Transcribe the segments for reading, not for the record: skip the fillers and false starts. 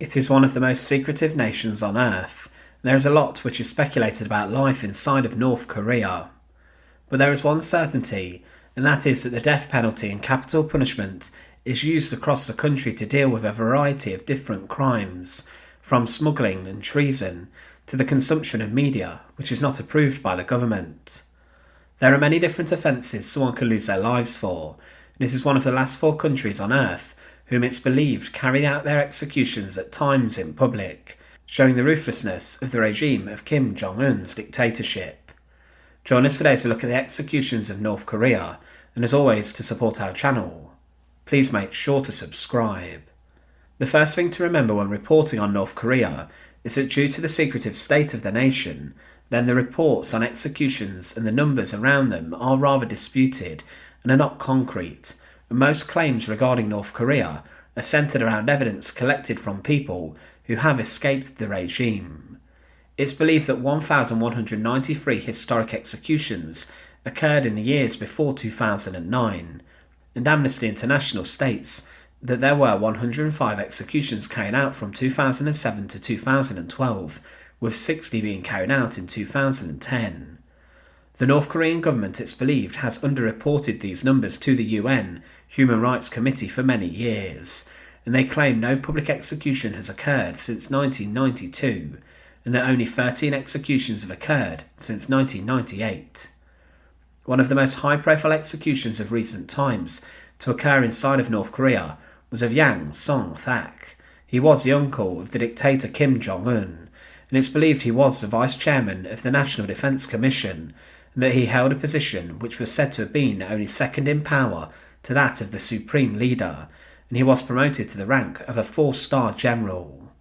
It is one of the most secretive nations on Earth. There is a lot which is speculated about life inside of North Korea. But there is one certainty, and that is that the death penalty and capital punishment is used across the country to deal with a variety of different crimes, from smuggling and treason to the consumption of media, which is not approved by the government. There are many different offences someone can lose their lives for, and this is one of the last 4 countries on Earth whom it's believed carry out their executions at times in public, showing the ruthlessness of the regime of Kim Jong Un's dictatorship. Join us today to look at the executions of North Korea, and as always, to support our channel, please make sure to subscribe. The first thing to remember when reporting on North Korea is that due to the secretive state of the nation, then the reports on executions and the numbers around them are rather disputed and are not concrete, and most claims regarding North Korea are centred around evidence collected from people who have escaped the regime. It's believed that 1,193 historic executions occurred in the years before 2009, and Amnesty International states that there were 105 executions carried out from 2007 to 2012, with 60 being carried out in 2010. The North Korean government, it's believed, has underreported these numbers to the UN Human Rights Committee for many years, and they claim no public execution has occurred since 1992, and that only 13 executions have occurred since 1998. One of the most high-profile executions of recent times to occur inside of North Korea was of Yang Song-thaek. He was the uncle of the dictator Kim Jong Un, and it's believed he was the vice chairman of the National Defense Commission, and that he held a position which was said to have been only second in power to that of the supreme leader, and he was promoted to the rank of a 4-star general.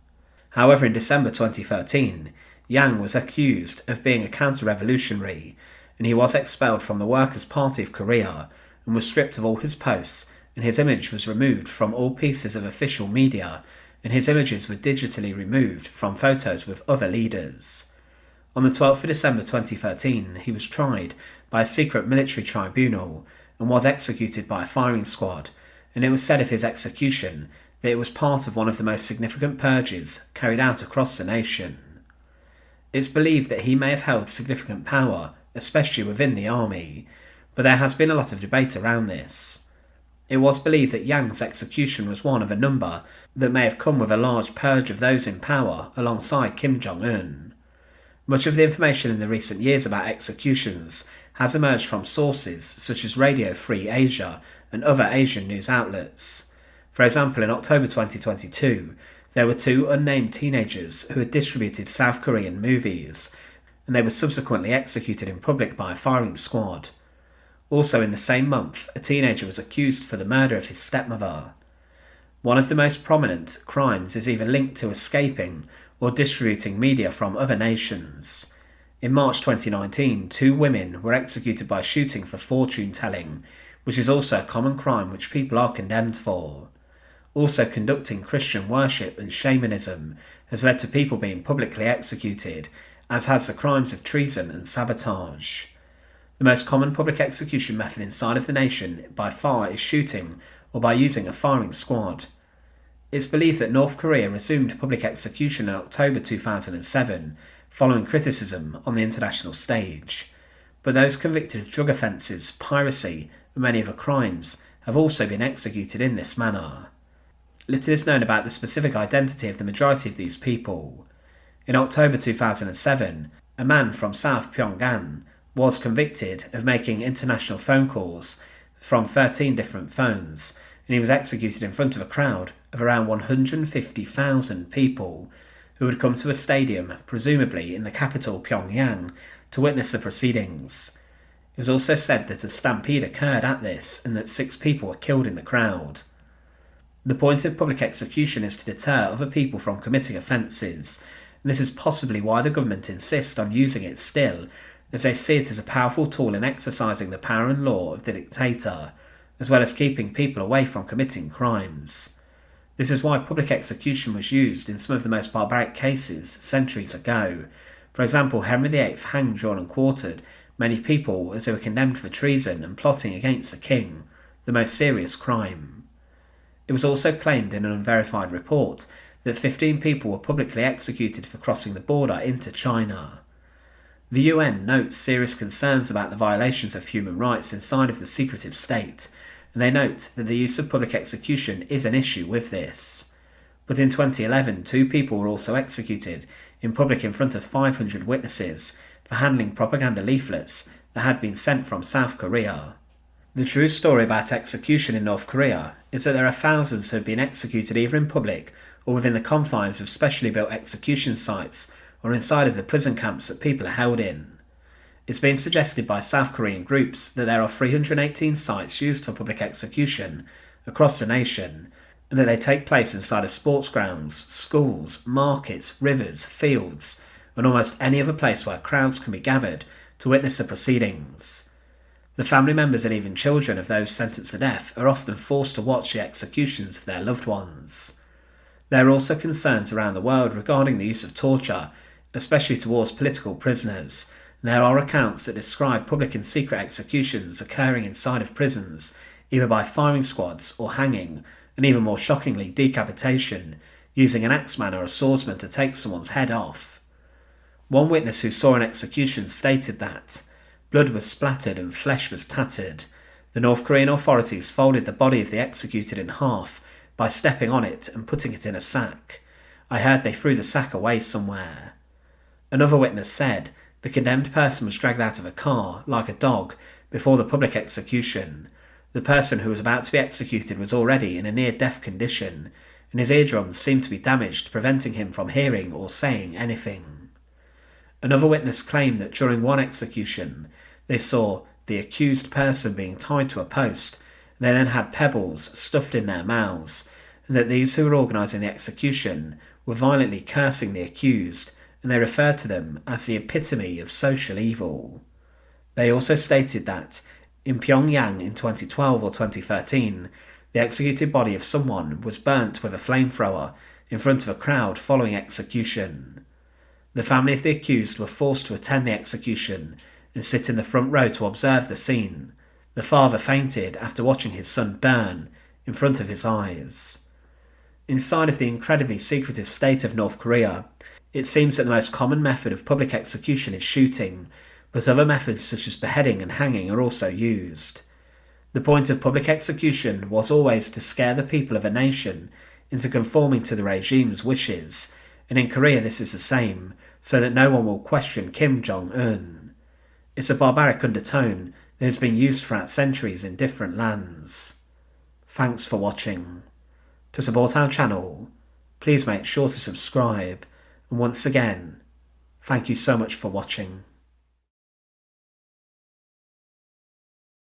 However, in December 2013, Yang was accused of being a counter-revolutionary, and he was expelled from the Workers' Party of Korea and was stripped of all his posts, and his image was removed from all pieces of official media, and his images were digitally removed from photos with other leaders. On the 12th of December 2013, he was tried by a secret military tribunal and was executed by a firing squad, and it was said of his execution that it was part of one of the most significant purges carried out across the nation. It's believed that he may have held significant power, especially within the army, but there has been a lot of debate around this. It was believed that Yang's execution was one of a number that may have come with a large purge of those in power alongside Kim Jong Un. Much of the information in the recent years about executions has emerged from sources such as Radio Free Asia and other Asian news outlets. For example, in October 2022, there were 2 unnamed teenagers who had distributed South Korean movies, and they were subsequently executed in public by a firing squad. Also in the same month, a teenager was accused for the murder of his stepmother. One of the most prominent crimes is either linked to escaping or distributing media from other nations. In March 2019, 2 women were executed by shooting for fortune-telling, which is also a common crime which people are condemned for. Also, conducting Christian worship and shamanism has led to people being publicly executed, as has the crimes of treason and sabotage. The most common public execution method inside of the nation by far is shooting or by using a firing squad. It's believed that North Korea resumed public execution in October 2007, following criticism on the international stage. But those convicted of drug offences, piracy, and many other crimes have also been executed in this manner. Little is known about the specific identity of the majority of these people. In October 2007, a man from South Pyongan was convicted of making international phone calls from 13 different phones, and he was executed in front of a crowd of around 150,000 people who had come to a stadium, presumably in the capital Pyongyang, to witness the proceedings. It was also said that a stampede occurred at this and that 6 people were killed in the crowd. The point of public execution is to deter other people from committing offences, and this is possibly why the government insists on using it still, as they see it as a powerful tool in exercising the power and law of the dictator, as well as keeping people away from committing crimes. This is why public execution was used in some of the most barbaric cases centuries ago. For example, Henry VIII hanged, drawn and quartered many people as they were condemned for treason and plotting against the king, the most serious crime. It was also claimed in an unverified report that 15 people were publicly executed for crossing the border into China. The UN notes serious concerns about the violations of human rights inside of the secretive state, and they note that the use of public execution is an issue with this. But in 2011, 2 people were also executed in public in front of 500 witnesses for handling propaganda leaflets that had been sent from South Korea. The true story about execution in North Korea is that there are thousands who have been executed either in public or within the confines of specially built execution sites or inside of the prison camps that people are held in. It's been suggested by South Korean groups that there are 318 sites used for public execution across the nation, and that they take place inside of sports grounds, schools, markets, rivers, fields, and almost any other place where crowds can be gathered to witness the proceedings. The family members and even children of those sentenced to death are often forced to watch the executions of their loved ones. There are also concerns around the world regarding the use of torture, especially towards political prisoners. There are accounts that describe public and secret executions occurring inside of prisons, either by firing squads or hanging, and even more shockingly decapitation, using an axeman or a swordsman to take someone's head off. One witness who saw an execution stated that blood was splattered and flesh was tattered. The North Korean authorities folded the body of the executed in half by stepping on it and putting it in a sack. I heard they threw the sack away somewhere. Another witness said the condemned person was dragged out of a car, like a dog, before the public execution. The person who was about to be executed was already in a near-death condition, and his eardrums seemed to be damaged, preventing him from hearing or saying anything. Another witness claimed that during one execution, they saw the accused person being tied to a post, and they then had pebbles stuffed in their mouths, and that these who were organising the execution were violently cursing the accused, and they referred to them as the epitome of social evil. They also stated that, in Pyongyang in 2012 or 2013, the executed body of someone was burnt with a flamethrower in front of a crowd following execution. The family of the accused were forced to attend the execution and sit in the front row to observe the scene. The father fainted after watching his son burn in front of his eyes. Inside of the incredibly secretive state of North Korea, it seems that the most common method of public execution is shooting, but other methods such as beheading and hanging are also used. The point of public execution was always to scare the people of a nation into conforming to the regime's wishes, and in Korea this is the same, so that no one will question Kim Jong Un. It's a barbaric undertone that has been used throughout centuries in different lands. Thanks for watching. To support our channel, please make sure to subscribe, and once again, thank you so much for watching.